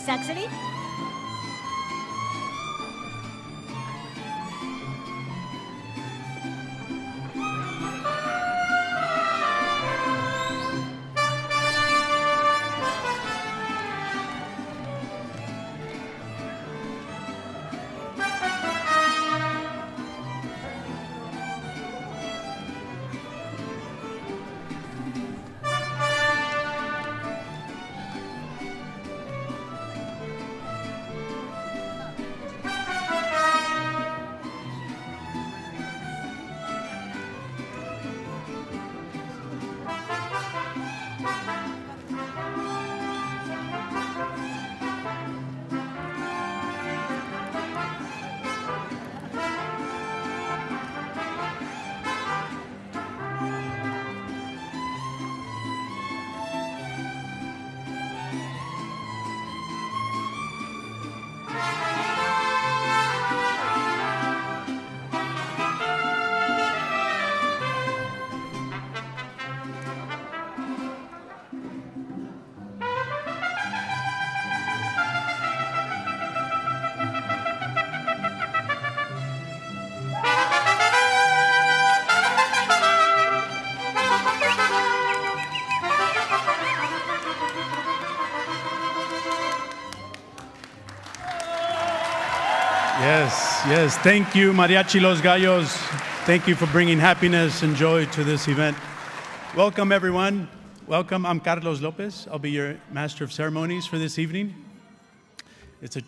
Saxony? Yes, thank you, Mariachi Los Gallos. Thank you for bringing happiness and joy to this event. Welcome, everyone. Welcome. I'm Carlos Lopez. I'll be your Master of Ceremonies for this evening. It's a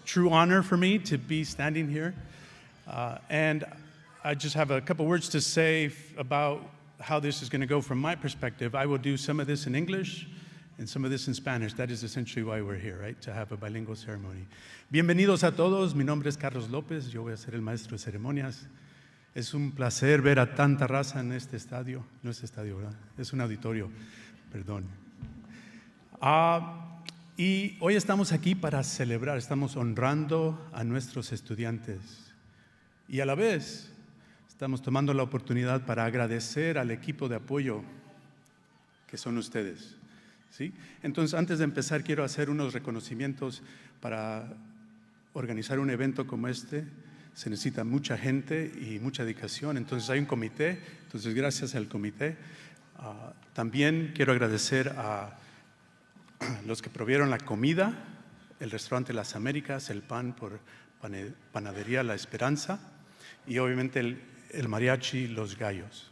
true honor for me to be standing here. And I just have a couple words to say about how this is going to go from my perspective. I will do some of this in English and some of this in Spanish. That is essentially why we're here, right? To have a bilingual ceremony. Bienvenidos a todos. Mi nombre es Carlos López. Yo voy a ser el maestro de ceremonias. Es un placer ver a tanta raza en este estadio. No es estadio, ¿verdad? Es un auditorio. Perdón. Y hoy estamos aquí para celebrar. Estamos honrando a nuestros estudiantes. Y a la vez estamos tomando la oportunidad para agradecer al equipo de apoyo que son ustedes. ¿Sí? Entonces, antes de empezar, quiero hacer unos reconocimientos. Para organizar un evento como este se necesita mucha gente y mucha dedicación. Entonces hay un comité. Entonces, gracias al comité. También quiero agradecer a los que provieron la comida, el restaurante Las Américas, el pan por Panadería La Esperanza y obviamente el mariachi Los Gallos.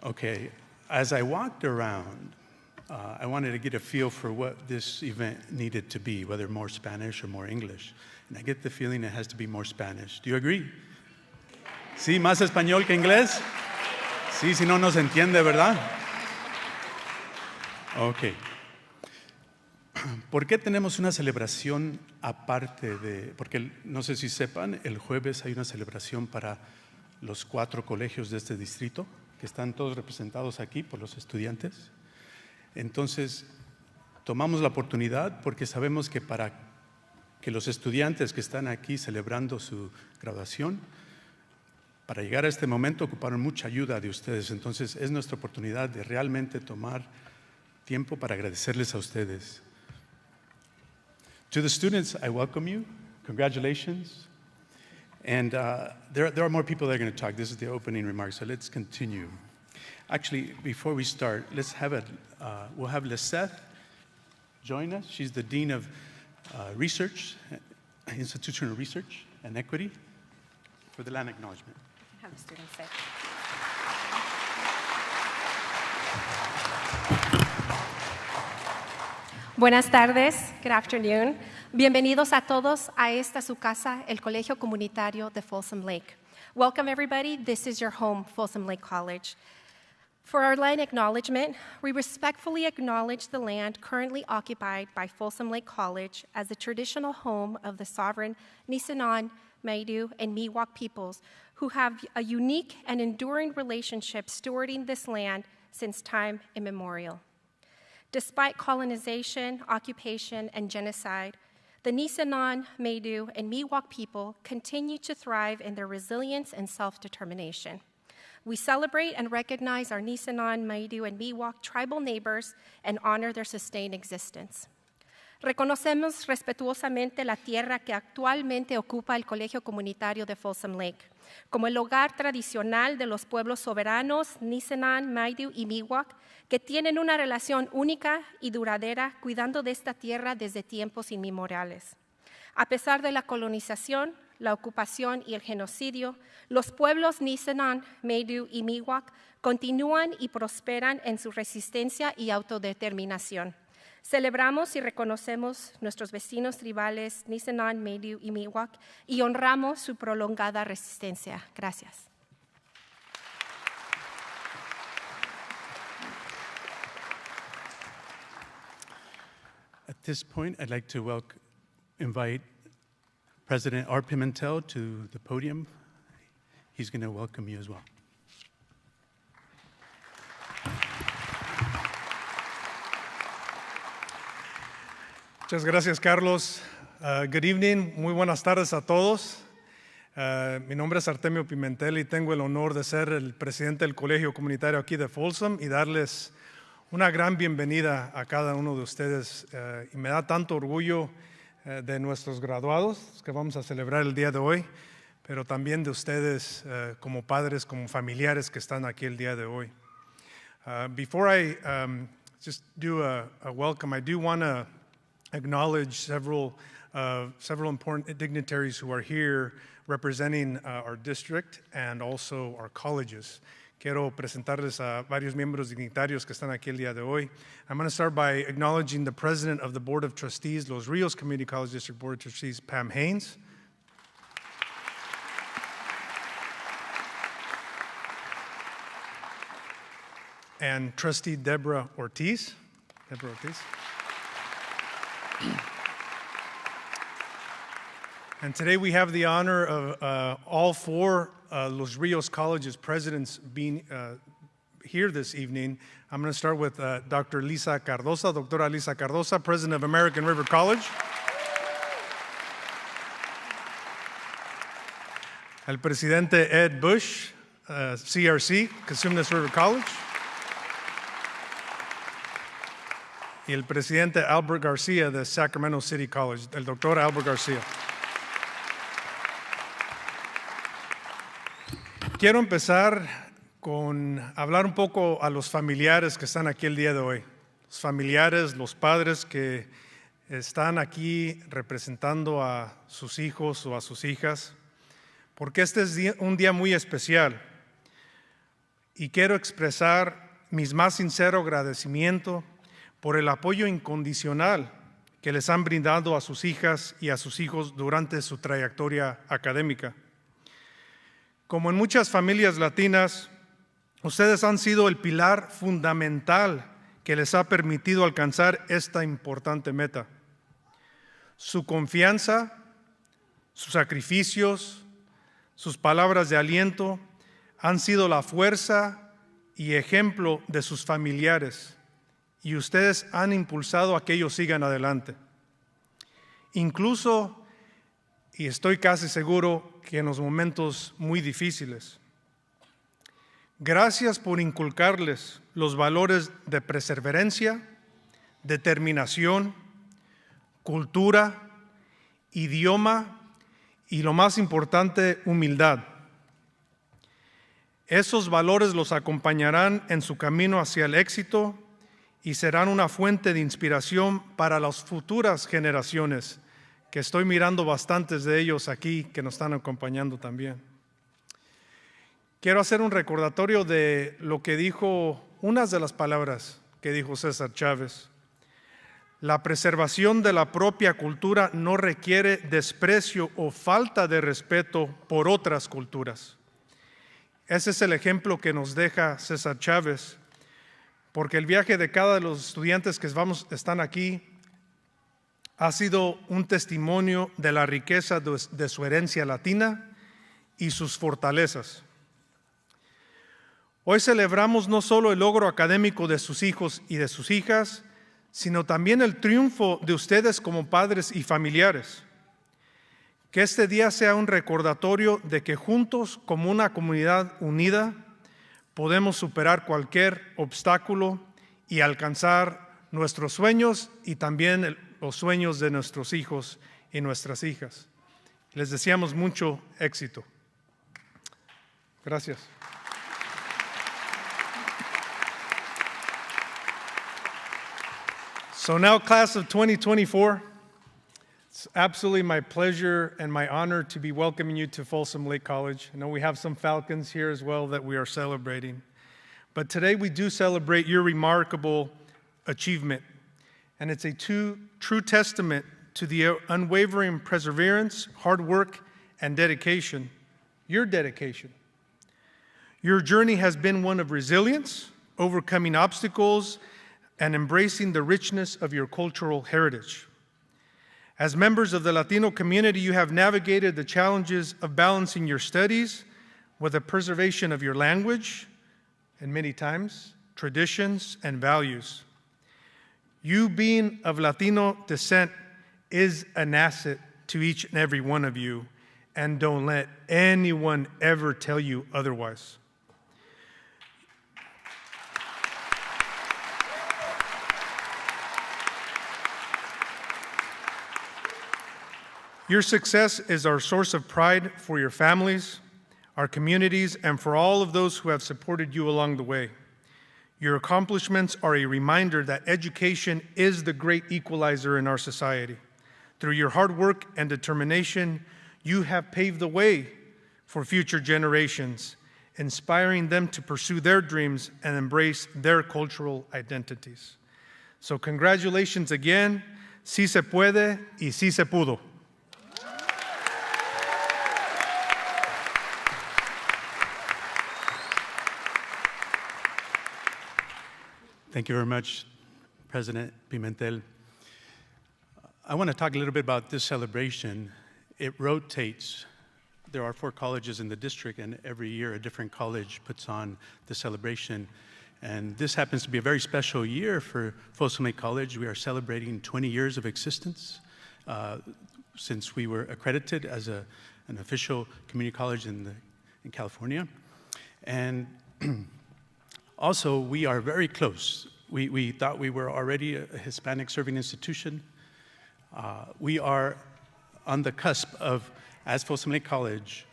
Okay, as I walked around, I wanted to get a feel for what this event needed to be, whether more Spanish or more English. And I get the feeling it has to be more Spanish. Do you agree? ¿Sí, más español que inglés? Sí, si no, no se entiende, ¿verdad? Ok. ¿Por qué tenemos una celebración aparte de...? Porque no sé si sepan, el jueves hay una celebración para los 4 colegios de este distrito, que están todos representados aquí por los estudiantes. Entonces, tomamos la oportunidad porque sabemos que para que los estudiantes que están aquí celebrando su graduación, para llegar a este momento ocuparon mucha ayuda de ustedes. Entonces, es nuestra oportunidad de realmente tomar tiempo para agradecerles a ustedes. To the students, I welcome you. Congratulations. And there are more people that are going to talk. This is the opening remarks, so let's continue. Actually, before we start, we'll have Lisette join us. She's the Dean of Research, Institutional Research and Equity for the land acknowledgement. Have the students say. Buenas tardes, good afternoon. Bienvenidos a todos a esta su casa, el Colegio Comunitario de Folsom Lake. Welcome everybody, this is your home, Folsom Lake College. For our land acknowledgement, we respectfully acknowledge the land currently occupied by Folsom Lake College as the traditional home of the sovereign Nisenan, Maidu, and Miwok peoples who have a unique and enduring relationship stewarding this land since time immemorial. Despite colonization, occupation, and genocide, the Nisenan, Maidu, and Miwok people continue to thrive in their resilience and self-determination. We celebrate and recognize our Nisenan, Maidu, and Miwok tribal neighbors and honor their sustained existence. Reconocemos respetuosamente la tierra que actualmente ocupa el Colegio Comunitario de Folsom Lake como el hogar tradicional de los pueblos soberanos Nisenan, Maidu y Miwok, que tienen una relación única y duradera cuidando de esta tierra desde tiempos inmemoriales. A pesar de la colonización, la ocupación y el genocidio, los pueblos Nisenan, Maidu y Miwok continúan y prosperan en su resistencia y autodeterminación. Celebramos y reconocemos nuestros vecinos tribales Nisenan, Maidu y Miwok y honramos su prolongada resistencia. Gracias. At this point, I'd like to invite President Art Pimentel to the podium. He's going to welcome you as well. Muchas gracias, Carlos. Good evening, muy buenas tardes a todos. Mi nombre es Artemio Pimentel y tengo el honor de ser el presidente del colegio comunitario aquí de Folsom y darles una gran bienvenida a cada uno de ustedes. Y me da tanto orgullo de nuestros graduados que vamos a celebrar el día de hoy, pero también de ustedes como padres, como familiares que están aquí el día de hoy. Before I just do a welcome, I do want to acknowledge several important dignitaries who are here representing our district and also our colleges. Quiero presentarles a varios miembros dignitarios que están aquí el día de hoy. I'm going to start by acknowledging the president of the Board of Trustees, Los Rios Community College District Board of Trustees, Pam Haynes. And Trustee Deborah Ortiz. And today we have the honor of all four Los Rios College's presidents being here this evening. I'm going to start with Dr. Lisa Cardoza, Doctora Lisa Cardoza, president of American River College. El presidente Ed Bush, CRC, Cosumnes River College. Y el presidente Albert Garcia de Sacramento City College, el doctor Albert Garcia. Quiero empezar con hablar un poco a los familiares que están aquí el día de hoy. Los familiares, los padres que están aquí representando a sus hijos o a sus hijas, porque este es un día muy especial. Y quiero expresar mi más sincero agradecimiento por el apoyo incondicional que les han brindado a sus hijas y a sus hijos durante su trayectoria académica. Como en muchas familias latinas, ustedes han sido el pilar fundamental que les ha permitido alcanzar esta importante meta. Su confianza, sus sacrificios, sus palabras de aliento han sido la fuerza y ejemplo de sus familiares, y ustedes han impulsado a que ellos sigan adelante. Incluso, y estoy casi seguro que en los momentos muy difíciles. Gracias por inculcarles los valores de perseverancia, determinación, cultura, idioma y, lo más importante, humildad. Esos valores los acompañarán en su camino hacia el éxito y serán una fuente de inspiración para las futuras generaciones, que estoy mirando bastantes de ellos aquí que nos están acompañando también. Quiero hacer un recordatorio de lo que dijo, unas de las palabras que dijo César Chávez. La preservación de la propia cultura no requiere desprecio o falta de respeto por otras culturas. Ese es el ejemplo que nos deja César Chávez, porque el viaje de cada de los estudiantes que están aquí ha sido un testimonio de la riqueza de su herencia latina y sus fortalezas. Hoy celebramos no solo el logro académico de sus hijos y de sus hijas, sino también el triunfo de ustedes como padres y familiares. Que este día sea un recordatorio de que juntos, como una comunidad unida, podemos superar cualquier obstáculo y alcanzar nuestros sueños y también los sueños de nuestros hijos y nuestras hijas. Les deseamos mucho éxito. Gracias. So now, class of 2024, it's absolutely my pleasure and my honor to be welcoming you to Folsom Lake College. I know we have some Falcons here as well that we are celebrating. But today we do celebrate your remarkable achievement. And it's a true testament to the unwavering perseverance, hard work, and dedication, your dedication. Your journey has been one of resilience, overcoming obstacles, and embracing the richness of your cultural heritage. As members of the Latino community, you have navigated the challenges of balancing your studies with the preservation of your language, and many times, traditions and values. You being of Latino descent is an asset to each and every one of you, and don't let anyone ever tell you otherwise. Your success is our source of pride for your families, our communities, and for all of those who have supported you along the way. Your accomplishments are a reminder that education is the great equalizer in our society. Through your hard work and determination, you have paved the way for future generations, inspiring them to pursue their dreams and embrace their cultural identities. So congratulations again. Sí se puede y sí se pudo. Thank you very much, President Pimentel. I want to talk a little bit about this celebration. It rotates. There are 4 colleges in the district, and every year a different college puts on the celebration. And this happens to be a very special year for Folsom Lake College. We are celebrating 20 years of existence since we were accredited as an official community college in California. And also, we are very close. We thought we were already a Hispanic serving institution. We are on the cusp of, as Folsom Lake College,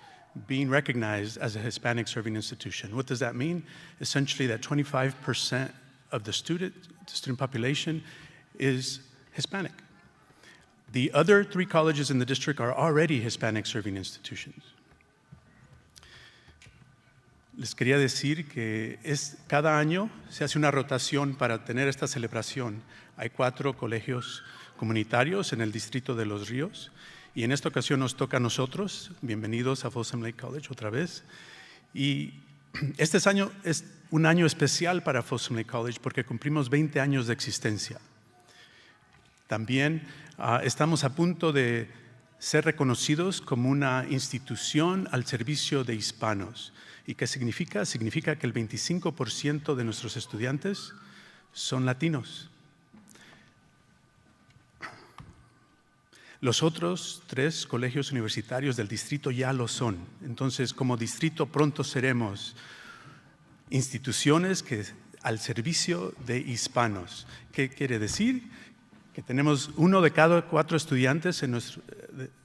being recognized as a Hispanic serving institution. What does that mean? Essentially that 25% of the student population is Hispanic. The other 3 colleges in the district are already Hispanic serving institutions. Les quería decir que cada año se hace una rotación para tener esta celebración. Hay 4 colegios comunitarios en el distrito de Los Ríos y en esta ocasión nos toca a nosotros. Bienvenidos a Folsom Lake College otra vez. Y este año es un año especial para Folsom Lake College porque cumplimos 20 años de existencia. También estamos a punto de ser reconocidos como una institución al servicio de hispanos. ¿Y qué significa? Significa que el 25% de nuestros estudiantes son latinos. Los otros 3 colegios universitarios del distrito ya lo son. Entonces, como distrito pronto seremos instituciones que al servicio de hispanos. ¿Qué quiere decir? Que tenemos 1 de cada 4 estudiantes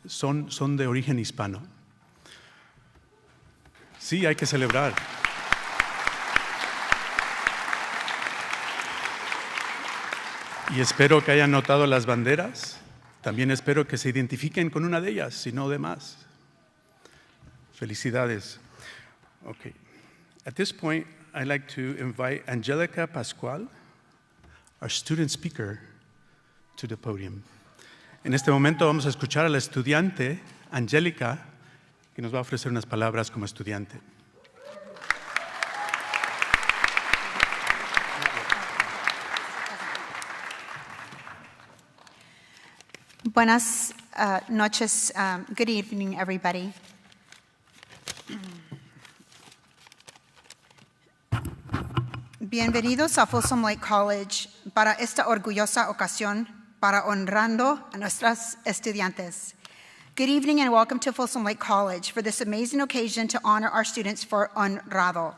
son de origen hispano. Sí, hay que celebrar. Y espero que hayan notado las banderas. También espero que se identifiquen con una de ellas, si no de más. Felicidades. Okay. At this point, I'd like to invite Angelica Pascual, our student speaker, to the podium. En este momento vamos a escuchar a la estudiante Angélica, que nos va a ofrecer unas palabras como estudiante. Buenas noches. Good evening, everybody. Bienvenidos a Folsom Lake College para esta orgullosa ocasión para honrando a nuestros estudiantes. Good evening and welcome to Folsom Lake College for this amazing occasion to honor our students for Honrando.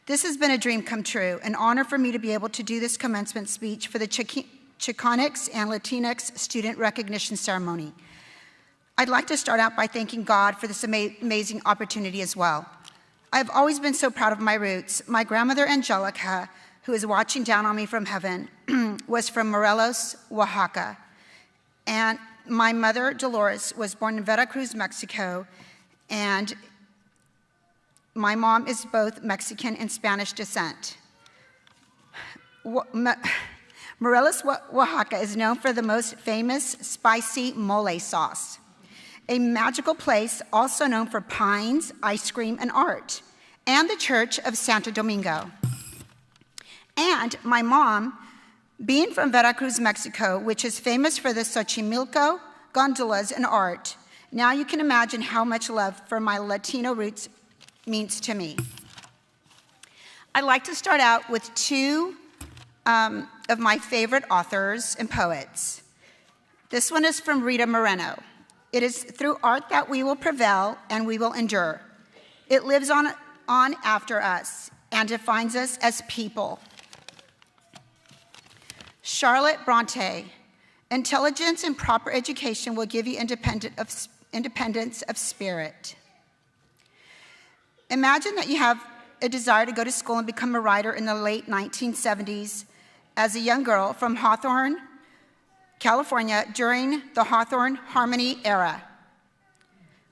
This has been a dream come true, an honor for me to be able to do this commencement speech for the Chicanx and Latinx student recognition ceremony. I'd like to start out by thanking God for this amazing opportunity as well. I've always been so proud of my roots. My grandmother Angelica, who is watching down on me from heaven, was from Morelos, Oaxaca. And my mother, Dolores, was born in Veracruz, Mexico, and my mom is both Mexican and Spanish descent. Morelos, Oaxaca is known for the most famous spicy mole sauce, a magical place also known for pines, ice cream, and art, and the Church of Santo Domingo. And my mom, being from Veracruz, Mexico, which is famous for the Xochimilco gondolas and art, now you can imagine how much love for my Latino roots means to me. I'd like to start out with two of my favorite authors and poets. This one is from Rita Moreno. It is through art that we will prevail and we will endure. It lives on after us and defines us as people. Charlotte Bronte, intelligence and proper education will give you independence of spirit. Imagine that you have a desire to go to school and become a writer in the late 1970s as a young girl from Hawthorne, California, during the Hawthorne Harmony era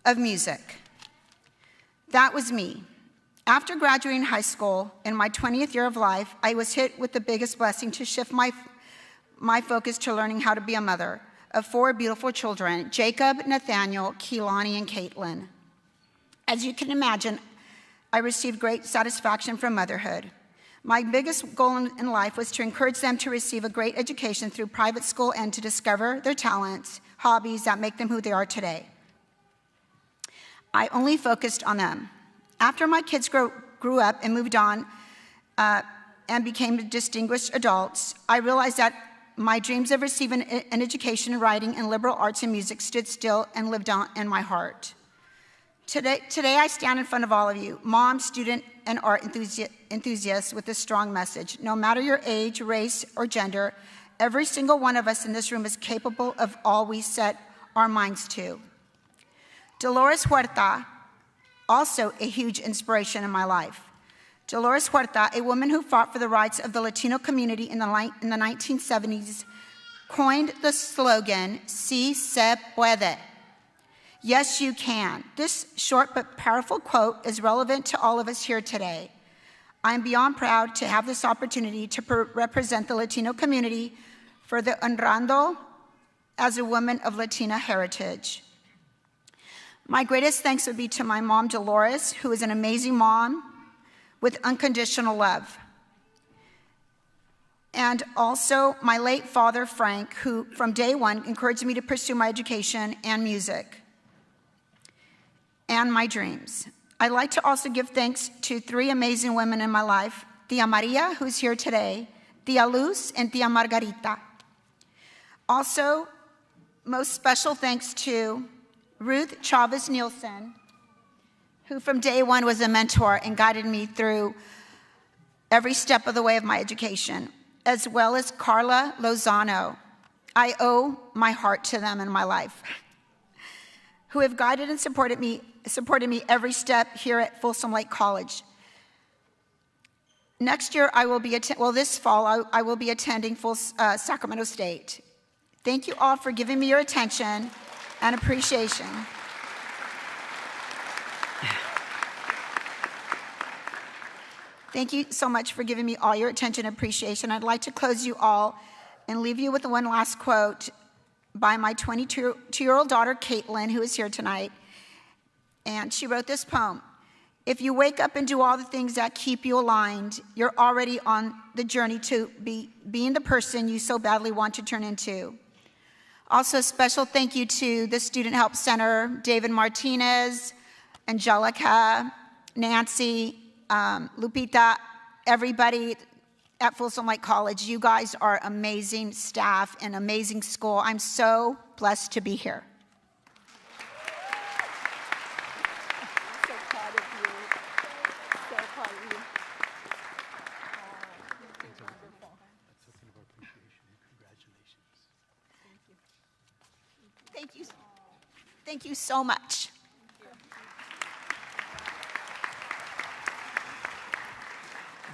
of music. That was me. After graduating high school in my 20th year of life, I was hit with the biggest blessing to shift my focus to learning how to be a mother of 4 beautiful children, Jacob, Nathaniel, Keelani, and Caitlin. As you can imagine, I received great satisfaction from motherhood. My biggest goal in life was to encourage them to receive a great education through private school and to discover their talents, hobbies that make them who they are today. I only focused on them. After my kids grew up and moved on and became distinguished adults, I realized that my dreams of receiving an education in writing and liberal arts and music stood still and lived on in my heart. Today I stand in front of all of you, moms, student, and art enthusiasts with this strong message. No matter your age, race, or gender, every single one of us in this room is capable of all we set our minds to. Dolores Huerta, also a huge inspiration in my life. Dolores Huerta, a woman who fought for the rights of the Latino community in the 1970s, coined the slogan, "Si se puede." Yes, you can. This short but powerful quote is relevant to all of us here today. I'm beyond proud to have this opportunity to represent the Latino community for the Honrando as a woman of Latina heritage. My greatest thanks would be to my mom, Dolores, who is an amazing mom with unconditional love. And also my late father, Frank, who from day one encouraged me to pursue my education and music and my dreams. I'd like to also give thanks to 3 amazing women in my life, Tia Maria, who's here today, Tia Luz, and Tia Margarita. Also, most special thanks to Ruth Chavez Nielsen, who from day one was a mentor and guided me through every step of the way of my education, as well as Carla Lozano. I owe my heart to them in my life, who have guided and supported me every step here at Folsom Lake College. Next year, this fall, I will be attending Sacramento State. Thank you all for giving me your attention and appreciation. Thank you so much for giving me all your attention and appreciation. I'd like to close you all and leave you with one last quote by my 22-year-old daughter, Caitlin, who is here tonight. And she wrote this poem. If you wake up and do all the things that keep you aligned, you're already on the journey to being the person you so badly want to turn into. Also, a special thank you to the Student Help Center, David Martinez, Angelica, Nancy, Lupita, everybody, at Folsom Lake College. You guys are amazing staff and amazing school. I'm so blessed to be here. So proud of you. So proud of you. Thank you. Thank you so much.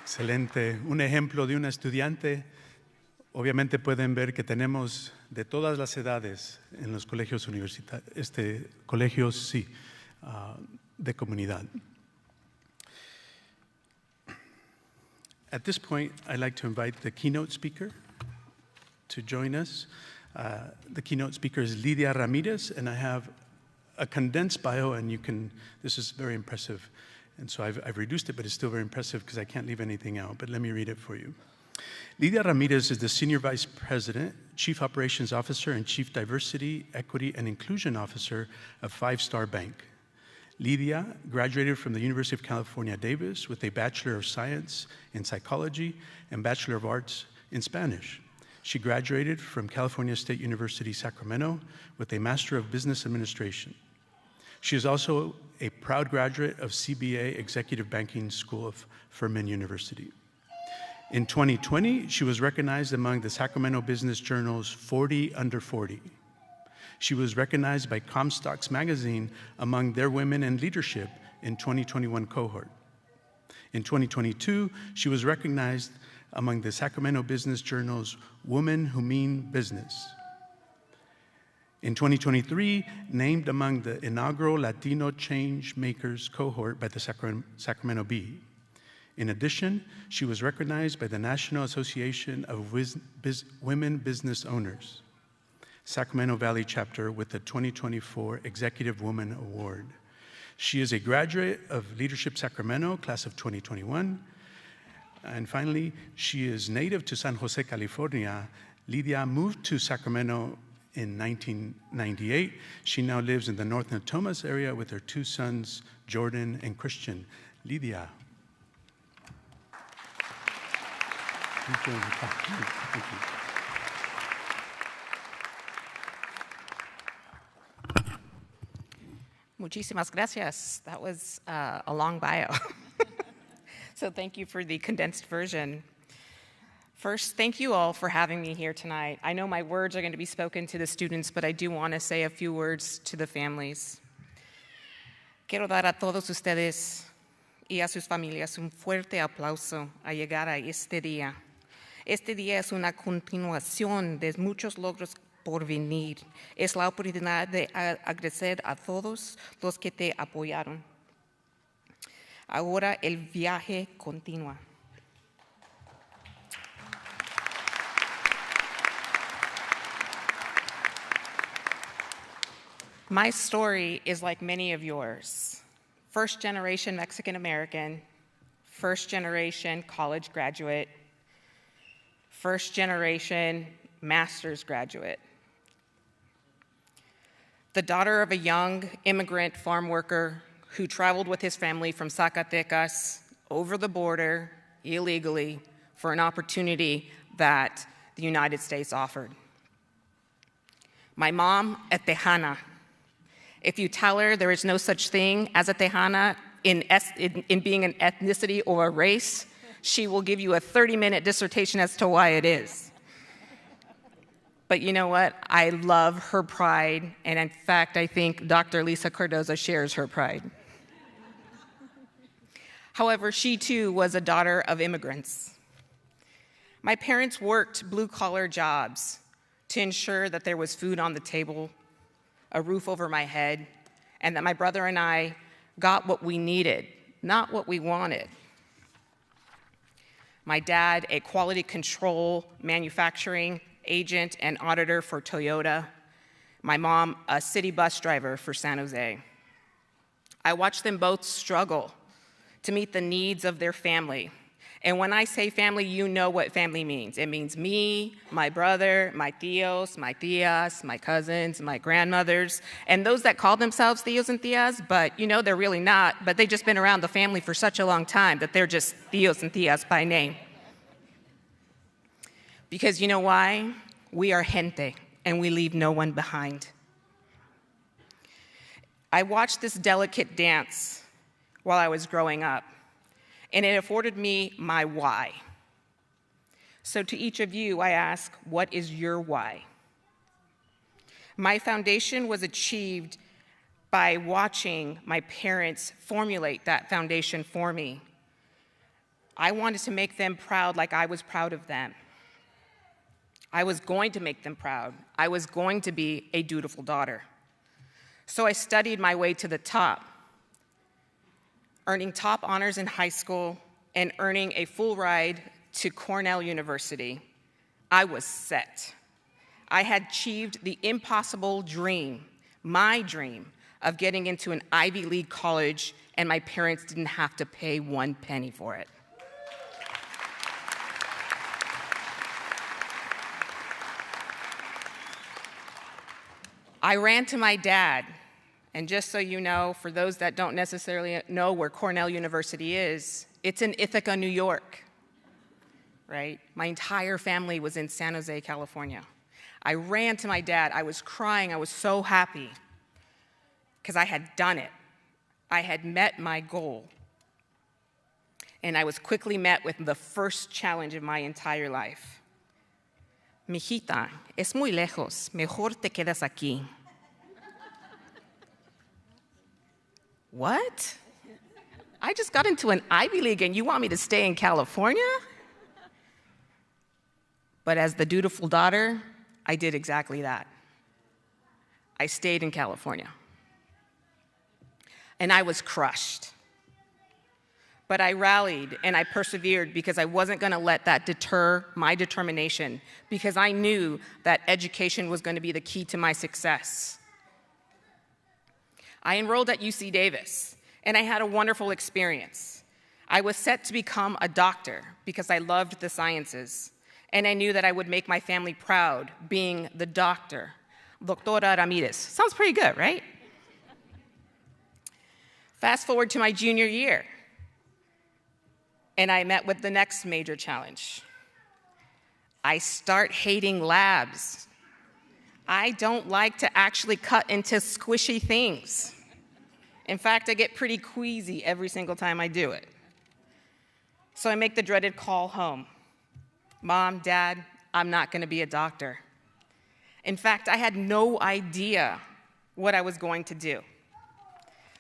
Excelente. Un ejemplo de una estudiante. Obviamente pueden ver que tenemos de todas las edades en los colegios universitarios, colegios sí, de comunidad. At this point, I'd like to invite the keynote speaker to join us. The keynote speaker is Lidia Ramirez, and I have a condensed bio, and this is very impressive. And so I've reduced it, but it's still very impressive because I can't leave anything out. But let me read it for you. Lidia Ramirez is the Senior Vice President, Chief Operations Officer, and Chief Diversity, Equity, and Inclusion Officer of Five Star Bank. Lidia graduated from the University of California, Davis with a Bachelor of Science in Psychology and Bachelor of Arts in Spanish. She graduated from California State University, Sacramento with a Master of Business Administration. She is also a proud graduate of CBA Executive Banking School of Furman University. In 2020, she was recognized among the Sacramento Business Journal's 40 Under 40. She was recognized by Comstocks magazine among their Women in Leadership in 2021 cohort. In 2022, she was recognized among the Sacramento Business Journal's Women Who Mean Business. In 2023, named among the inaugural Latino Change Makers cohort by the Sacramento Bee. In addition, she was recognized by the National Association of Women Business Owners, Sacramento Valley chapter with the 2024 Executive Woman Award. She is a graduate of Leadership Sacramento, class of 2021. And finally, she is native to San Jose, California. Lidia moved to Sacramento in 1998. She now lives in the North Natomas area with her two sons, Jordan and Christian. Lidia. Thank you. Muchísimas gracias. That was a long bio. So thank you for the condensed version. First, thank you all for having me here tonight. I know my words are going to be spoken to the students, but I do want to say a few words to the families. Quiero dar a todos ustedes y a sus familias un fuerte aplauso a llegar a este día. Este día es una continuación de muchos logros por venir. Es la oportunidad de agradecer a todos los que te apoyaron. Ahora el viaje continúa. My story is like many of yours. First generation Mexican American, first generation college graduate, first generation master's graduate. The daughter of a young immigrant farm worker who traveled with his family from Zacatecas over the border illegally for an opportunity that the United States offered. My mom, a Tejana. If you tell her there is no such thing as a Tejana in being an ethnicity or a race, she will give you a 30-minute dissertation as to why it is. But you know what? I love her pride, and in fact, I think Dr. Lisa Cardoza shares her pride. However, she too was a daughter of immigrants. My parents worked blue-collar jobs to ensure that there was food on the table, a roof over my head, and that my brother and I got what we needed, not what we wanted. My dad, a quality control manufacturing agent and auditor for Toyota. My mom, a city bus driver for San Jose. I watched them both struggle to meet the needs of their family. And when I say family, you know what family means. It means me, my brother, my tíos, my tías, my cousins, my grandmothers, and those that call themselves tíos and tías, but you know they're really not, but they've just been around the family for such a long time that they're just tíos and tías by name. Because you know why? We are gente, and we leave no one behind. I watched this delicate dance while I was growing up, and it afforded me my why. So to each of you, I ask, what is your why? My foundation was achieved by watching my parents formulate that foundation for me. I wanted to make them proud like I was proud of them. I was going to make them proud. I was going to be a dutiful daughter. So I studied my way to the top, earning top honors in high school and earning a full ride to Cornell University. I was set. I had achieved the impossible dream, my dream, of getting into an Ivy League college, and my parents didn't have to pay 1 penny for it. I ran to my dad, and just so you know, for those that don't necessarily know where Cornell University is, it's in Ithaca, New York, right? My entire family was in San Jose, California. I ran to my dad. I was crying. I was so happy because I had done it. I had met my goal. And I was quickly met with the first challenge of my entire life. Mijita, es muy lejos. Mejor te quedas aquí. What? I just got into an Ivy League and you want me to stay in California? But as the dutiful daughter, I did exactly that. I stayed in California. And I was crushed. But I rallied and I persevered because I wasn't going to let that deter my determination, because I knew that education was going to be the key to my success. I enrolled at UC Davis, and I had a wonderful experience. I was set to become a doctor because I loved the sciences, and I knew that I would make my family proud being the doctor, Doctora Ramirez. Sounds pretty good, right? Fast forward to my junior year, and I met with the next major challenge. I start hating labs. I don't like to actually cut into squishy things. In fact, I get pretty queasy every single time I do it. So I make the dreaded call home. Mom, Dad, I'm not going to be a doctor. In fact, I had no idea what I was going to do.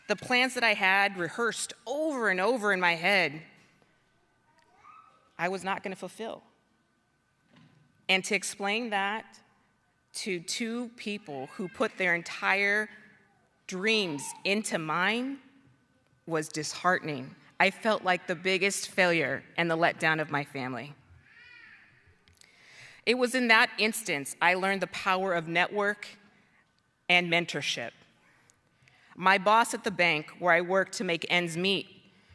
The plans that I had rehearsed over and over in my head, I was not going to fulfill. And to explain that to two people who put their entire dreams into mine was disheartening. I felt like the biggest failure and the letdown of my family. It was in that instance I learned the power of network and mentorship. My boss at the bank, where I worked to make ends meet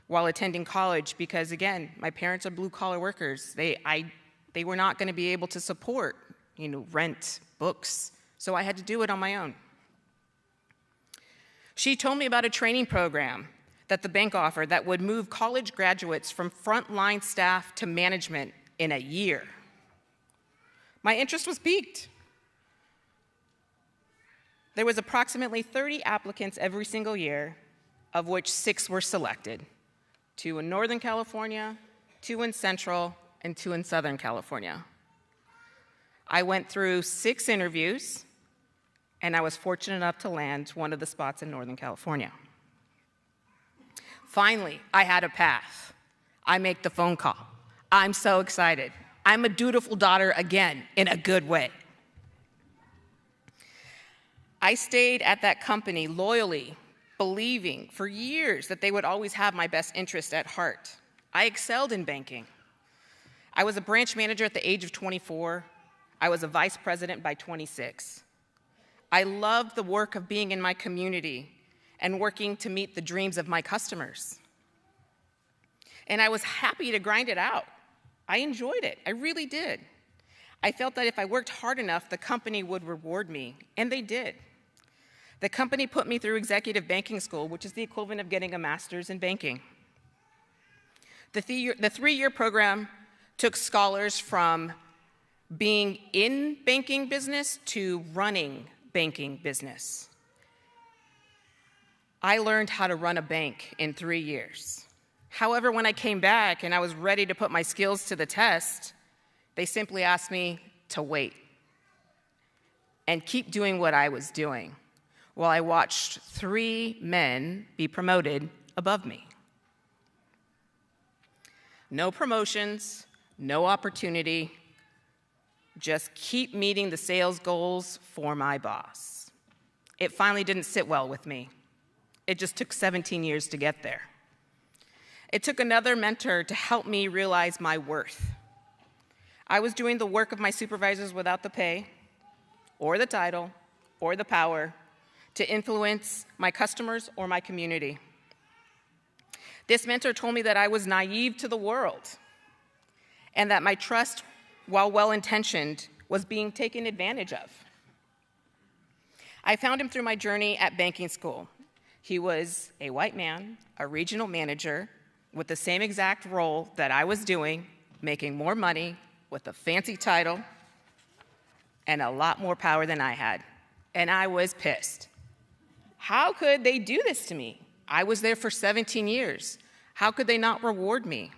while attending college, because again, my parents are blue-collar workers. They were not going to be able to support, rent, books, so I had to do it on my own. She told me about a training program that the bank offered that would move college graduates from frontline staff to management in a year. My interest was piqued. There was approximately 30 applicants every single year, of which 6 were selected, 2 in Northern California, 2 in Central, and 2 in Southern California. I went through 6 interviews, and I was fortunate enough to land one of the spots in Northern California. Finally, I had a path. I make the phone call. I'm so excited. I'm a dutiful daughter again, in a good way. I stayed at that company loyally, believing for years that they would always have my best interest at heart. I excelled in banking. I was a branch manager at the age of 24. I was a vice president by 26. I loved the work of being in my community and working to meet the dreams of my customers. And I was happy to grind it out. I enjoyed it. I really did. I felt that if I worked hard enough, the company would reward me, and they did. The company put me through executive banking school, which is the equivalent of getting a master's in banking. The 3-year program took scholars from being in banking business to running banking business. I learned how to run a bank in 3 years. However, when I came back and I was ready to put my skills to the test, they simply asked me to wait and keep doing what I was doing while I watched 3 men be promoted above me. No promotions, no opportunity, just keep meeting the sales goals for my boss. It finally didn't sit well with me. It just took 17 years to get there. It took another mentor to help me realize my worth. I was doing the work of my supervisors without the pay, or the title, or the power to influence my customers or my community. This mentor told me that I was naive to the world and that my trust, while well-intentioned, was being taken advantage of. I found him through my journey at banking school. He was a white man, a regional manager, with the same exact role that I was doing, making more money, with a fancy title, and a lot more power than I had. And I was pissed. How could they do this to me? I was there for 17 years. How could they not reward me?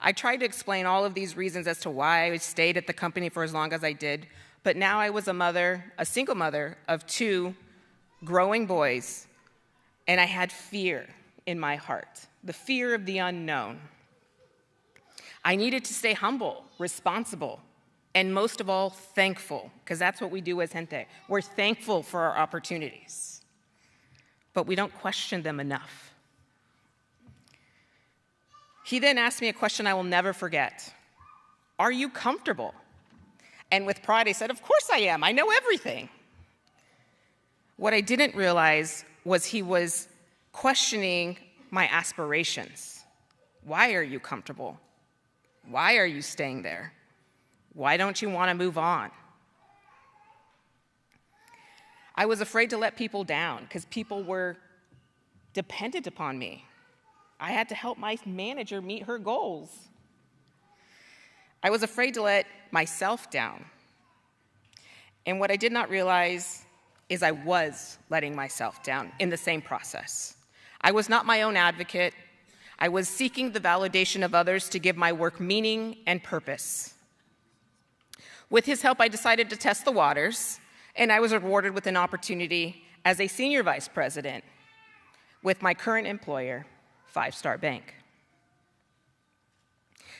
I tried to explain all of these reasons as to why I stayed at the company for as long as I did, but now I was a single mother of 2 growing boys, and I had fear in my heart, the fear of the unknown. I needed to stay humble, responsible, and most of all, thankful, because that's what we do as gente. We're thankful for our opportunities, but we don't question them enough. He then asked me a question I will never forget. Are you comfortable? And with pride, I said, of course I am. I know everything. What I didn't realize was he was questioning my aspirations. Why are you comfortable? Why are you staying there? Why don't you want to move on? I was afraid to let people down because people were dependent upon me. I had to help my manager meet her goals. I was afraid to let myself down. And what I did not realize is I was letting myself down in the same process. I was not my own advocate. I was seeking the validation of others to give my work meaning and purpose. With his help, I decided to test the waters, and I was rewarded with an opportunity as a senior vice president with my current employer, 5 Star Bank.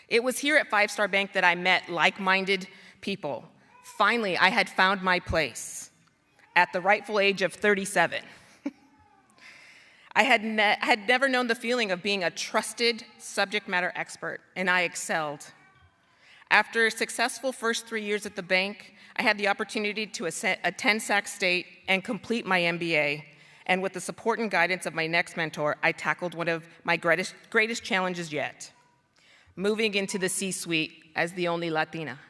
It was here at 5 Star Bank that I met like-minded people. Finally, I had found my place at the rightful age of 37. I had never known the feeling of being a trusted subject matter expert, and I excelled. After a successful first 3 years at the bank, I had the opportunity to attend Sac State and complete my MBA. And with the support and guidance of my next mentor, I tackled one of my greatest challenges yet, moving into the C-suite as the only Latina.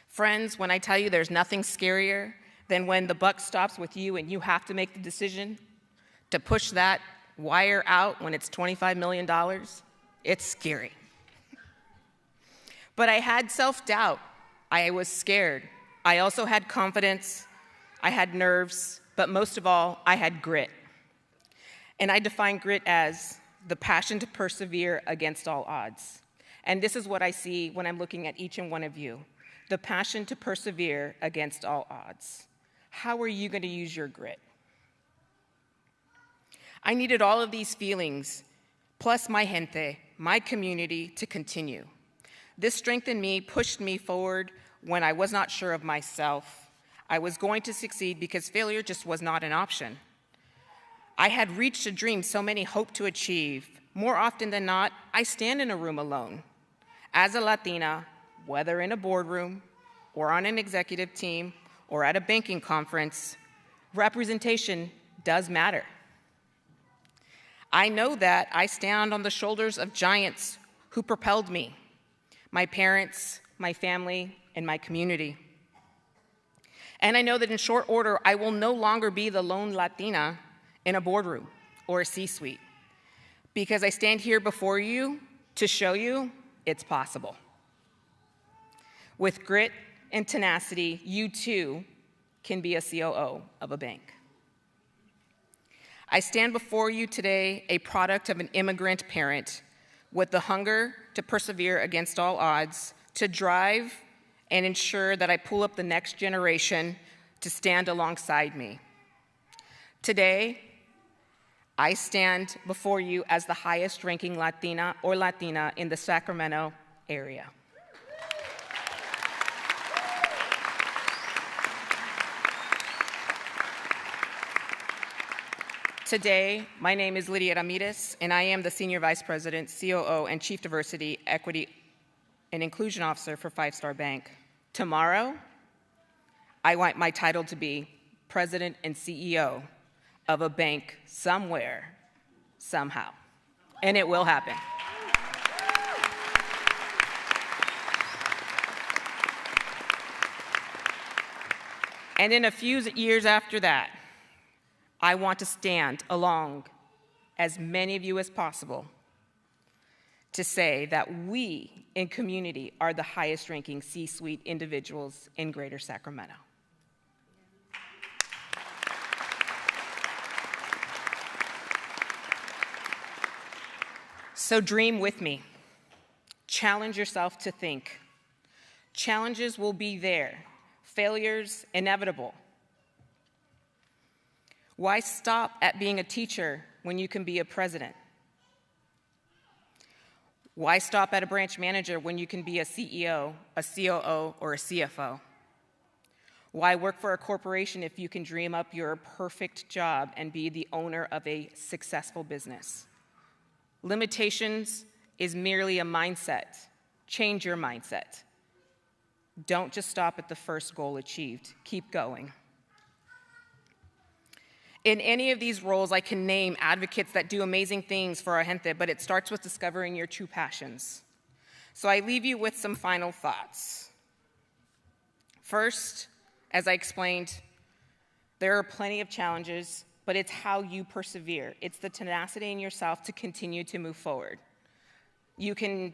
Friends, when I tell you there's nothing scarier than when the buck stops with you and you have to make the decision to push that wire out when it's $25 million, it's scary. But I had self-doubt. I was scared. I also had confidence. I had nerves. But most of all, I had grit. And I define grit as the passion to persevere against all odds. And this is what I see when I'm looking at each and one of you, the passion to persevere against all odds. How are you going to use your grit? I needed all of these feelings, plus my gente, my community, to continue. This strength in me pushed me forward when I was not sure of myself. I was going to succeed because failure just was not an option. I had reached a dream so many hoped to achieve. More often than not, I stand in a room alone. As a Latina, whether in a boardroom or on an executive team or at a banking conference, representation does matter. I know that I stand on the shoulders of giants who propelled me, my parents, my family, and my community. And I know that in short order, I will no longer be the lone Latina in a boardroom or a C-suite, because I stand here before you to show you it's possible. With grit and tenacity, you too can be a COO of a bank. I stand before you today a product of an immigrant parent with the hunger to persevere against all odds, to drive and ensure that I pull up the next generation to stand alongside me. Today, I stand before you as the highest ranking Latina or Latina in the Sacramento area. Today, my name is Lydia Ramirez, and I am the Senior Vice President, COO, and Chief Diversity, Equity, and Inclusion Officer for Five Star Bank. Tomorrow, I want my title to be President and CEO of a bank somewhere, somehow. And it will happen. And in a few years after that, I want to stand along as many of you as possible to say that we in community are the highest ranking C-suite individuals in Greater Sacramento. So dream with me. Challenge yourself to think. Challenges will be there. Failures inevitable. Why stop at being a teacher when you can be a president? Why stop at a branch manager when you can be a CEO, a COO, or a CFO? Why work for a corporation if you can dream up your perfect job and be the owner of a successful business? Limitations is merely a mindset. Change your mindset. Don't just stop at the first goal achieved. Keep going. In any of these roles, I can name advocates that do amazing things for our gente, but it starts with discovering your true passions. So I leave you with some final thoughts. First, as I explained, there are plenty of challenges, but it's how you persevere. It's the tenacity in yourself to continue to move forward. You can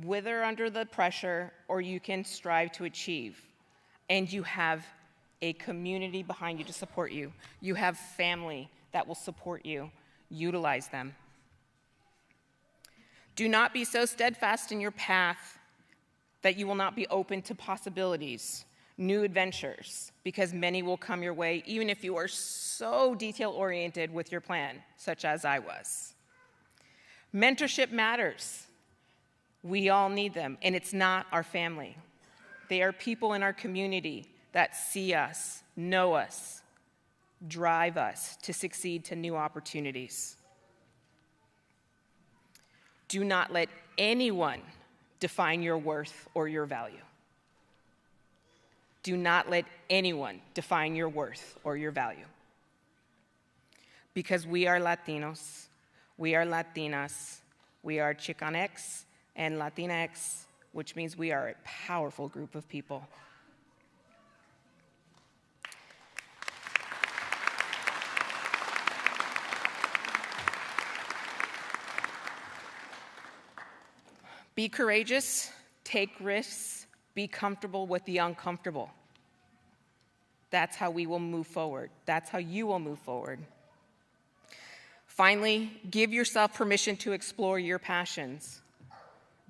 wither under the pressure, or you can strive to achieve. And you have a community behind you to support you. You have family that will support you. Utilize them. Do not be so steadfast in your path that you will not be open to possibilities, new adventures, because many will come your way, even if you are so detail-oriented with your plan, such as I was. Mentorship matters. We all need them, and it's not our family. They are people in our community that see us, know us, drive us to succeed to new opportunities. Do not let anyone define your worth or your value. Do not let anyone define your worth or your value. Because we are Latinos, we are Latinas, we are Chicanx and Latinx, which means we are a powerful group of people. Be courageous, take risks, be comfortable with the uncomfortable. That's how we will move forward. That's how you will move forward. Finally, give yourself permission to explore your passions.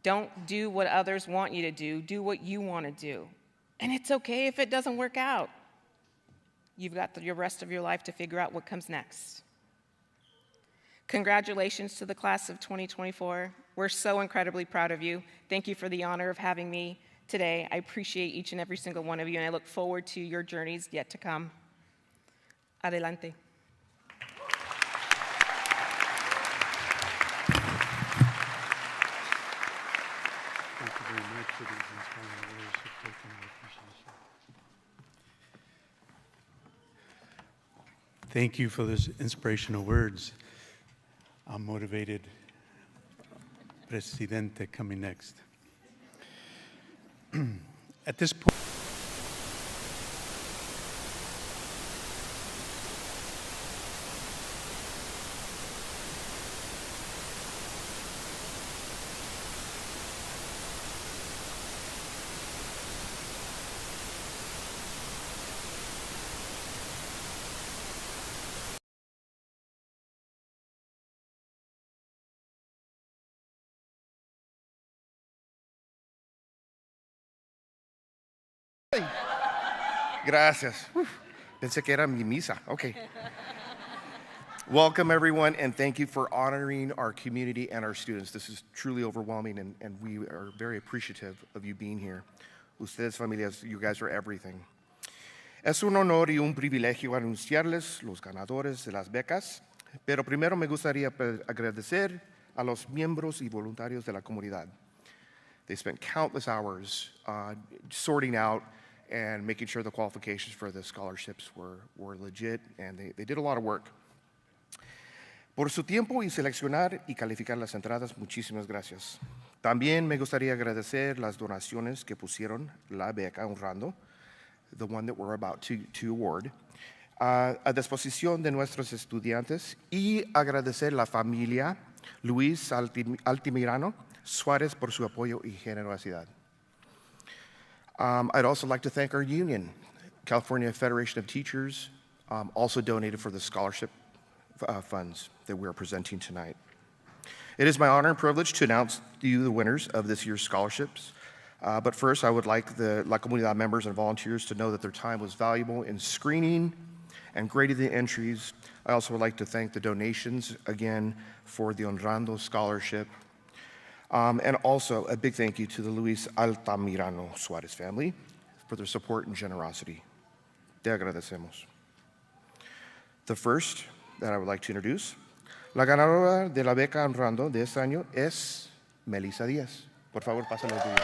Don't do what others want you to do. Do what you want to do. And it's okay if it doesn't work out. You've got the rest of your life to figure out what comes next. Congratulations to the class of 2024. We're so incredibly proud of you. Thank you for the honor of having me today. I appreciate each and every single one of you, and I look forward to your journeys yet to come. Adelante. Thank you very much for these inspiring words of taking our appreciation. Thank you for those inspirational words. I'm motivated. Presidente coming next. At this point, Gracias. Pensé que era mi misa. Okay. Welcome, everyone, and thank you for honoring our community and our students. This is truly overwhelming, and we are very appreciative of you being here. Ustedes, familias, you guys are everything. Es un honor y un privilegio anunciarles los ganadores de las becas, pero primero me gustaría agradecer a los miembros y voluntarios de la comunidad. They spent countless hours sorting out and making sure the qualifications for the scholarships were legit, and they did a lot of work. Por su tiempo y seleccionar y calificar las entradas, muchísimas gracias. También me gustaría agradecer las donaciones que pusieron la beca Honrando, the one that we're about to award, a disposición de nuestros estudiantes, y agradecer la familia Luis Altamirano Suárez por su apoyo y generosidad. I'd also like to thank our union, California Federation of Teachers, also donated for the scholarship funds that we're presenting tonight. It is my honor and privilege to announce to you the winners of this year's scholarships. But first, I would like the La Comunidad members and volunteers to know that their time was valuable in screening and grading the entries. I also would like to thank the donations again for the Honrando Scholarship. And also a big thank you to the Luis Altamirano Suárez family for their support and generosity. Te agradecemos. The first that I would like to introduce, la ganadora de la beca Honrando de este año es Melissa Díaz. Por favor, pásalo tuyo.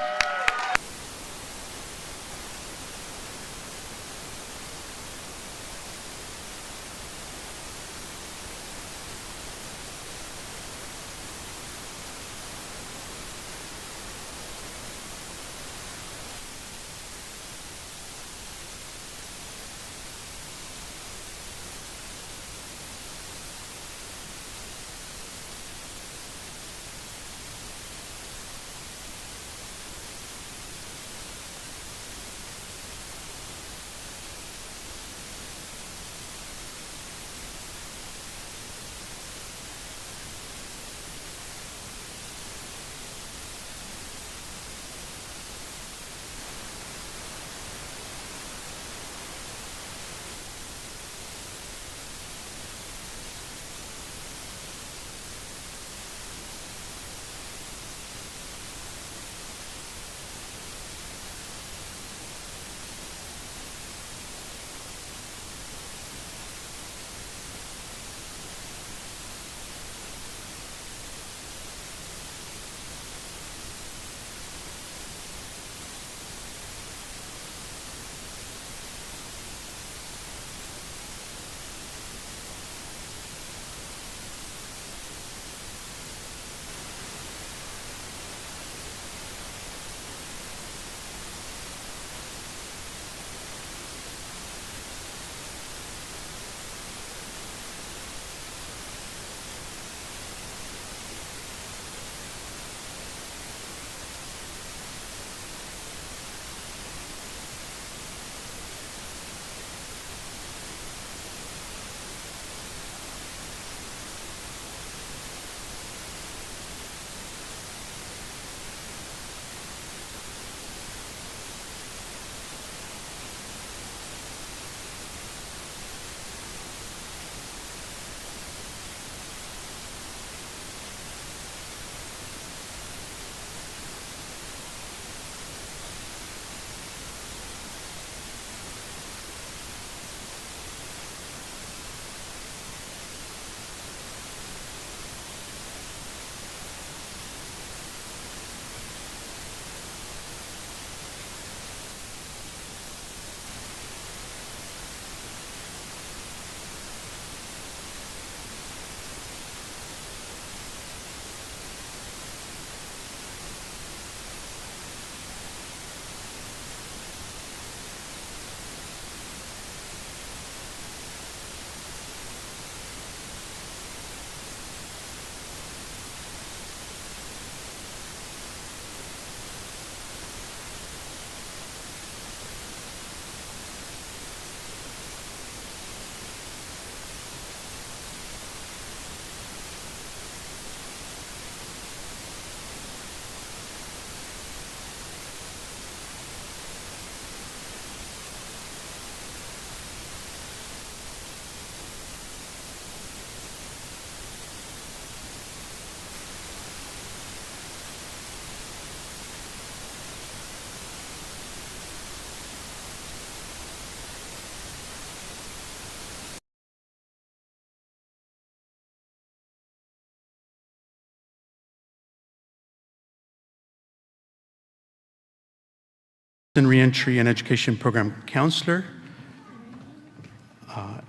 Boston Reentry and Education Program Counselor,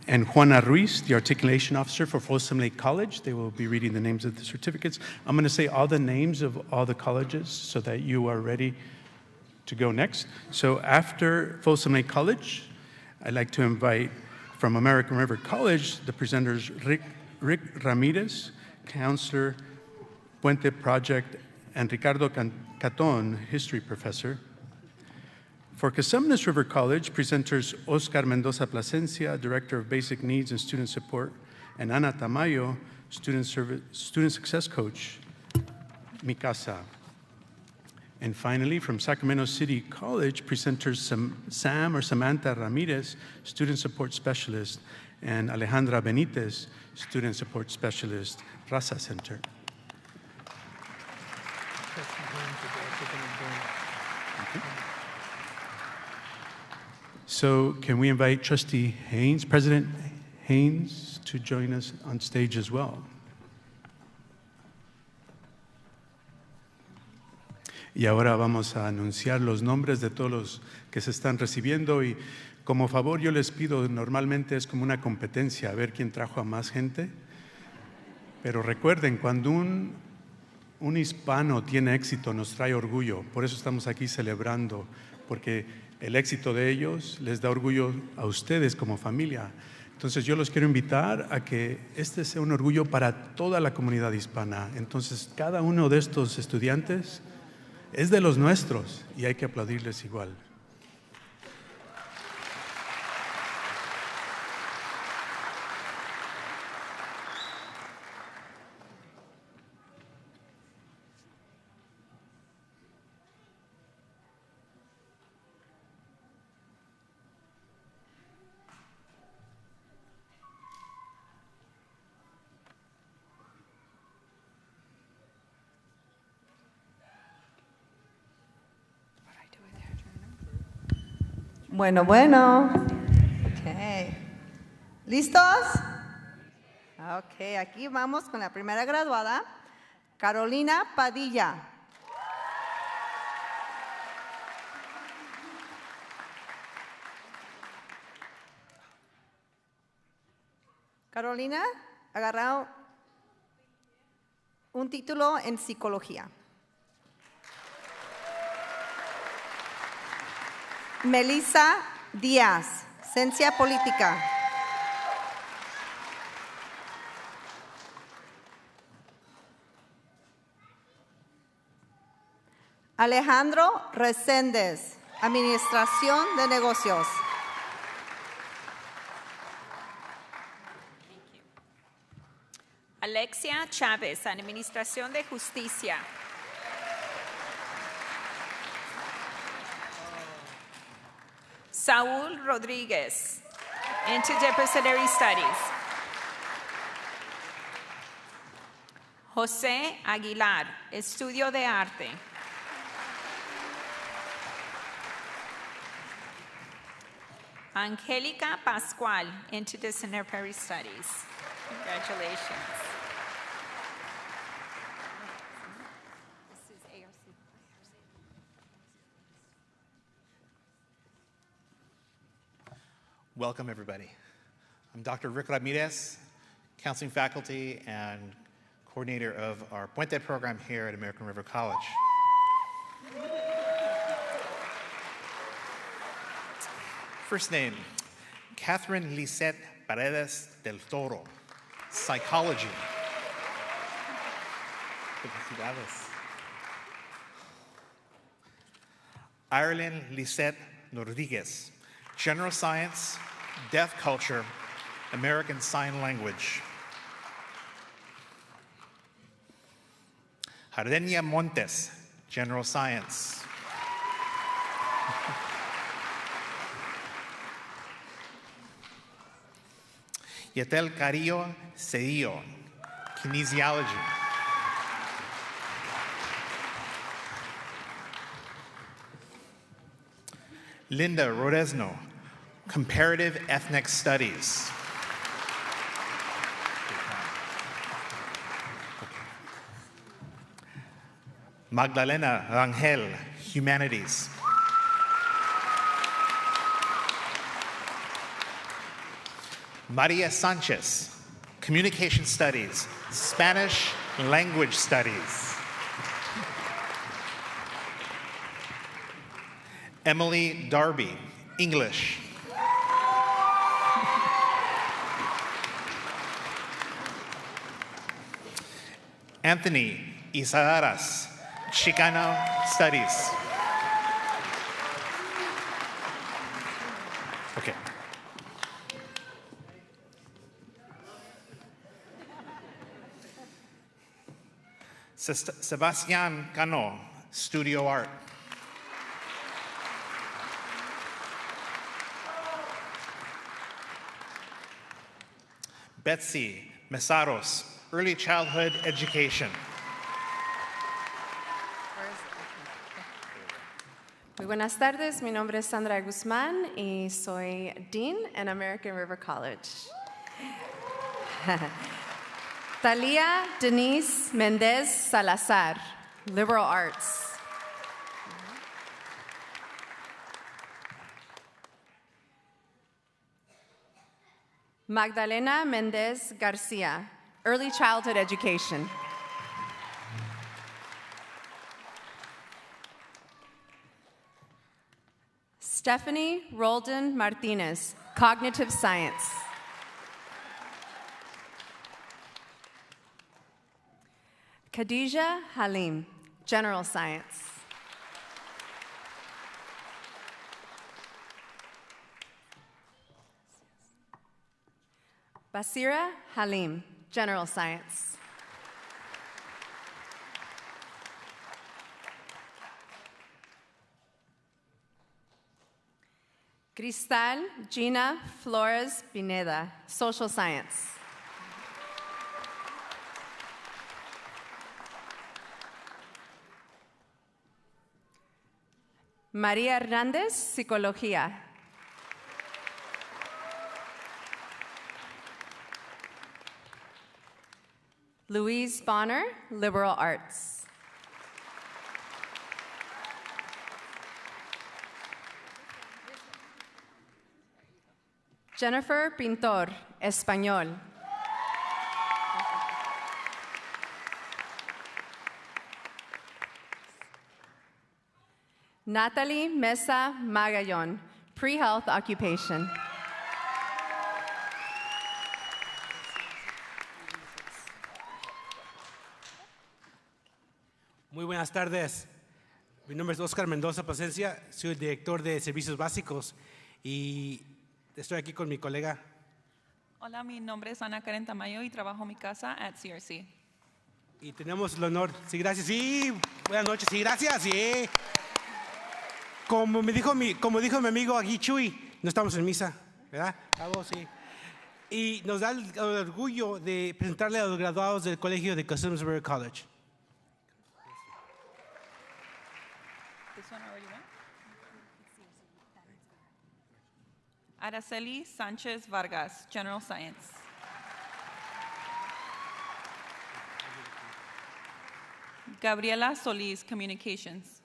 and Juana Ruiz, the Articulation Officer for Folsom Lake College. They will be reading the names of the certificates. I'm going to say all the names of all the colleges so that you are ready to go next. So after Folsom Lake College, I'd like to invite from American River College the presenters Rick Ramirez, Counselor, Puente Project, and Ricardo Caton, History Professor. For Cosumnes River College, presenters Oscar Mendoza Plasencia, Director of Basic Needs and Student Support, and Ana Tamayo, Student Success Coach, Mikasa. And finally, from Sacramento City College, presenters Sam or Samantha Ramirez, Student Support Specialist, and Alejandra Benitez, Student Support Specialist, Raza Center. So can we invite Trustee Haynes, President Haynes, to join us on stage as well? Y ahora vamos a anunciar los nombres de todos los que se están recibiendo y como favor yo les pido, normalmente es como una competencia a ver quién trajo a más gente, pero recuerden, cuando un hispano tiene éxito nos trae orgullo, por eso estamos aquí celebrando, porque el éxito de ellos les da orgullo a ustedes como familia. Entonces yo los quiero invitar a que este sea un orgullo para toda la comunidad hispana. Entonces cada uno de estos estudiantes es de los nuestros y hay que aplaudirles igual. Bueno, bueno. Ok. ¿Listos? Ok, aquí vamos con la primera graduada, Carolina Padilla. Carolina agarró un título en psicología. Melissa Díaz, Ciencia Política. Alejandro Reséndez, Administración de Negocios. Alexia Chávez, Administración de Justicia. Saúl Rodríguez, Interdisciplinary Studies. José Aguilar, Estudio de Arte. Angélica Pascual, Interdisciplinary Studies. Congratulations. Welcome, everybody. I'm Dr. Rick Ramirez, counseling faculty and coordinator of our Puente program here at American River College. First name, Catherine Lisette Paredes del Toro, psychology. Felicidades. Ireland Lisette Rodriguez, general science, deaf culture, American Sign Language. Jardenia Montes, general science. Yetel Carrillo Cedillo, kinesiology. Linda Rodesno, comparative ethnic studies. Magdalena Rangel, humanities. Maria Sanchez, Communication Studies, Spanish Language Studies. Emily Darby, English. Anthony Isadaras, Chicano Studies. Okay. Sebastian Cano, Studio Art. Betsy Mesaros, Early Childhood Education. Muy buenas tardes, mi nombre es Sandra Guzmán y soy Dean en American River College. Talia Denise Mendez Salazar, Liberal Arts. Magdalena Mendez Garcia, Early Childhood Education. Stephanie Roldan Martinez, Cognitive Science. Khadija Halim, General Science. Basira Halim, General Science. Cristal Gina Flores Pineda, Social Science. María Hernández, Psicología. Louise Bonner, Liberal Arts. Jennifer Pintor, Español. Natalie Mesa Magallón, Pre-Health Occupation. Muy buenas tardes. Mi nombre es Oscar Mendoza Plasencia, soy el director de Servicios Básicos y estoy aquí con mi colega. Hola, mi nombre es Ana Karen Tamayo y trabajo en mi casa at CRC. Y tenemos el honor, sí, gracias, sí, buenas noches, sí, gracias, sí. Como dijo mi amigo aquí Chuy, no estamos en misa, ¿verdad? Bravo, sí. Y nos da el orgullo de presentarle a los graduados del colegio de Customs River College. This one already went? Araceli Sánchez Vargas, General Science. Gabriela Solís, Communications.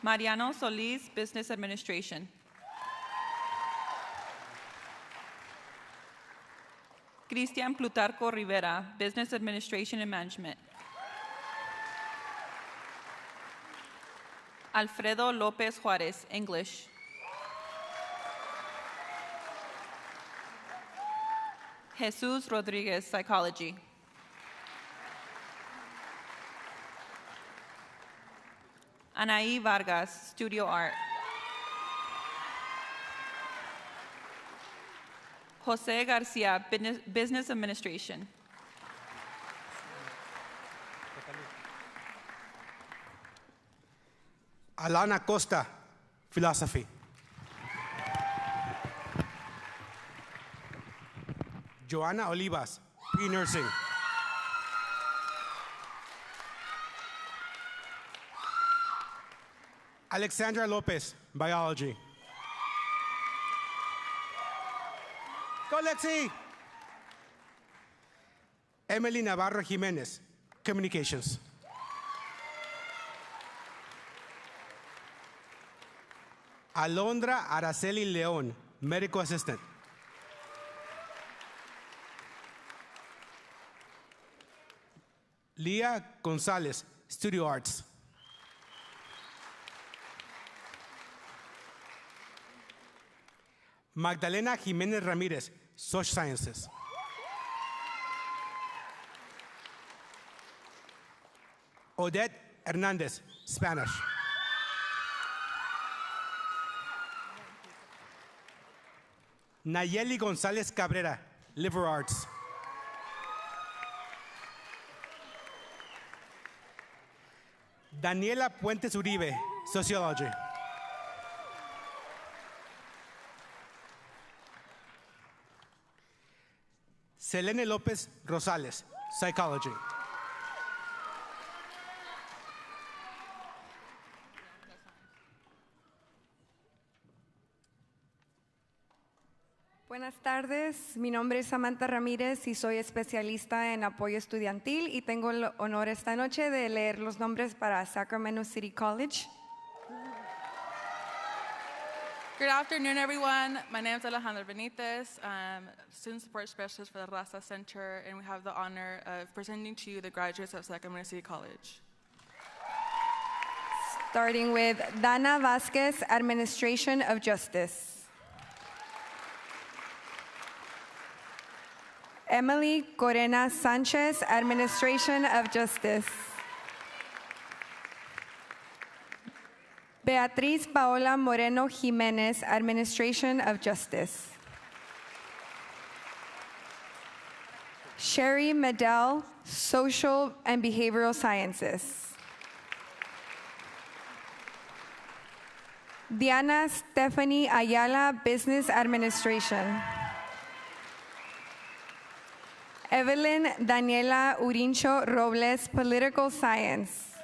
Mariano Solís, Business Administration. Cristian Plutarco Rivera, Business Administration and Management. Alfredo López Juárez, English. Jesús Rodríguez, Psychology. Anaí Vargas, Studio Art. José García, Business Administration. Alana Costa, Philosophy. Joana Olivas, Pre-Nursing. Alexandra Lopez, Biology. Go, Lexi! Emily Navarro Jimenez, Communications. Alondra Araceli León, medical assistant. Leah Gonzalez, studio arts. Magdalena Jiménez Ramírez, social sciences. Odette Hernandez, Spanish. Nayeli González Cabrera, liberal arts. Daniela Puentes Uribe, sociology. Selene López Rosales, psychology. Buenas tardes, mi nombre es Samantha Ramírez y soy especialista en apoyo estudiantil y tengo el honor esta noche de leer los nombres para Sacramento City College. Good afternoon, everyone. My name is Alejandra Benitez. I'm Student Support Specialist for the Raza Center, and we have the honor of presenting to you the graduates of Sacramento City College. Starting with Dana Vasquez, Administration of Justice. Emily Corena Sanchez, Administration of Justice. Beatriz Paola Moreno Jiménez, Administration of Justice. Sherry Medell, Social and Behavioral Sciences. Diana Stephanie Ayala, Business Administration. Evelyn Daniela Urincho Robles, Political Science.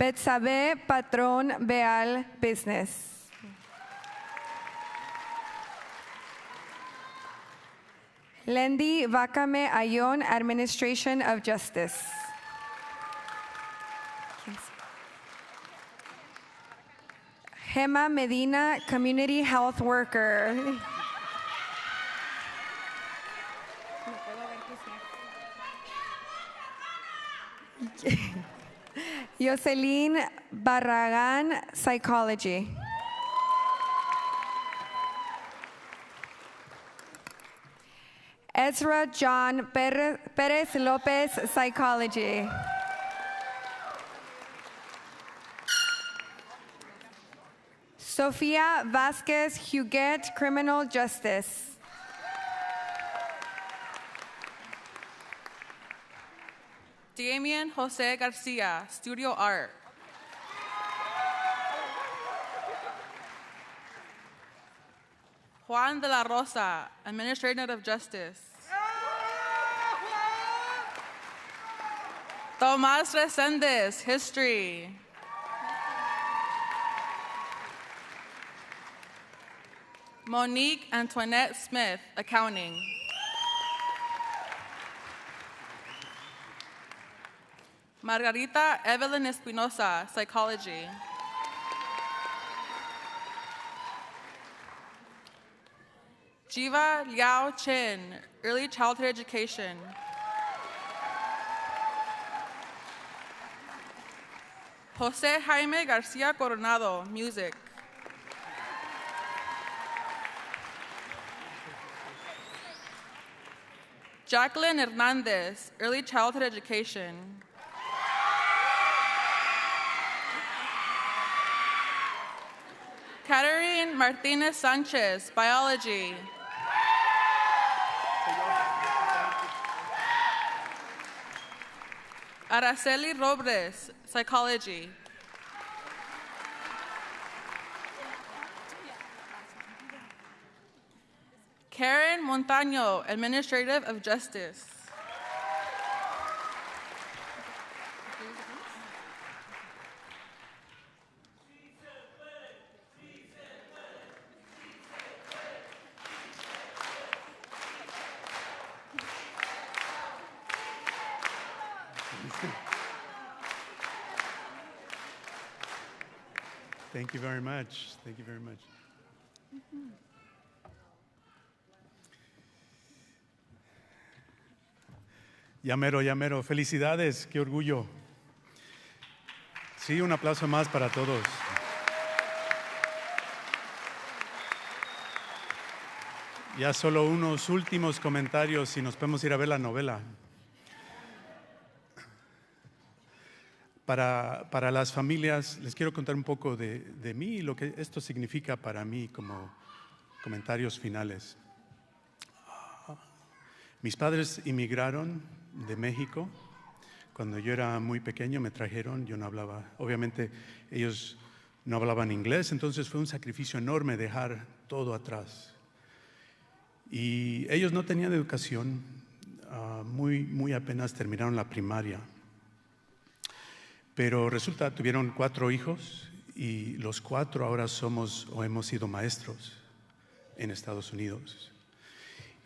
Betsabe Patron Beal, Business. Lendi Vacame Ayon, Administration of Justice. Gemma Medina, Community Health Worker. Jocelyn Barragan, Psychology. Ezra John Perez Lopez, Psychology. Sofia Vasquez Huguet, Criminal Justice. Damian Jose Garcia, Studio Art. Juan de la Rosa, Administrative Justice. Tomás Reséndez, History. Monique Antoinette Smith, Accounting. Margarita Evelyn Espinosa, Psychology. Jiva Liao Chin, Early Childhood Education. Jose Jaime Garcia Coronado, Music. Jacqueline Hernandez, Early Childhood Education. Catherine Martinez Sanchez, Biology. Araceli Robles, Psychology. Karen Montaño, Administrative of Justice. Thank you very much. Thank you very much. Ya mero. Felicidades, qué orgullo. Sí, un aplauso más para todos. Ya solo unos últimos comentarios y nos podemos ir a ver la novela. Para las familias, les quiero contar un poco de mí y lo que esto significa para mí como comentarios finales. Mis padres inmigraron de México. Cuando yo era muy pequeño me trajeron, yo no hablaba, obviamente ellos no hablaban inglés, entonces fue un sacrificio enorme dejar todo atrás. Y ellos no tenían educación, muy apenas terminaron la primaria. Pero resulta, tuvieron 4 hijos y los 4 ahora somos o hemos sido maestros en Estados Unidos.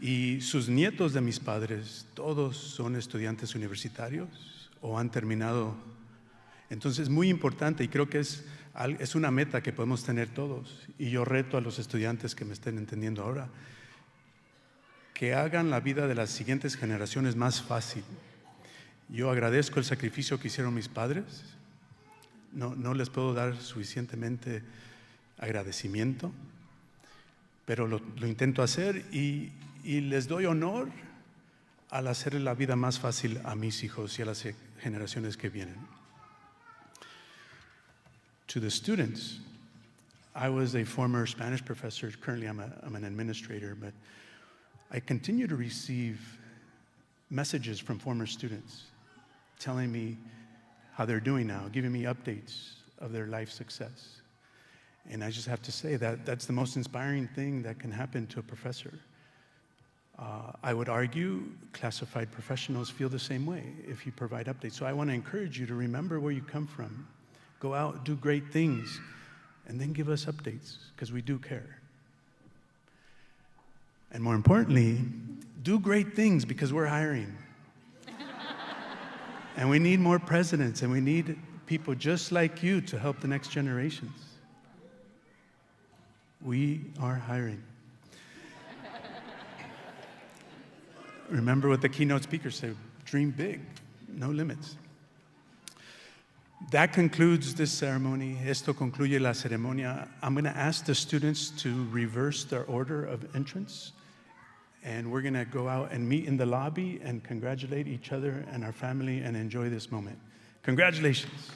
Y sus nietos de mis padres, todos son estudiantes universitarios o han terminado. Entonces es muy importante y creo que es una meta que podemos tener todos. Y yo reto a los estudiantes que me estén entendiendo ahora, que hagan la vida de las siguientes generaciones más fácil. Yo agradezco el sacrificio que hicieron mis padres. No les puedo dar suficientemente agradecimiento, pero lo intento hacer y les doy honor al hacer la vida más fácil a mis hijos y a las generaciones que vienen. To the students, I was a former Spanish professor. Currently, I'm an administrator, but I continue to receive messages from former students telling me how they're doing now, giving me updates of their life success. And I just have to say that that's the most inspiring thing that can happen to a professor. I would argue classified professionals feel the same way if you provide updates. So I want to encourage you to remember where you come from. Go out, do great things, and then give us updates, because we do care. And more importantly, do great things because we're hiring. And we need more presidents, and we need people just like you to help the next generations. We are hiring. Remember what the keynote speaker said, dream big, no limits. That concludes this ceremony. Esto concluye la ceremonia. I'm going to ask the students to reverse their order of entrance. And we're going to go out and meet in the lobby and congratulate each other and our family and enjoy this moment. Congratulations.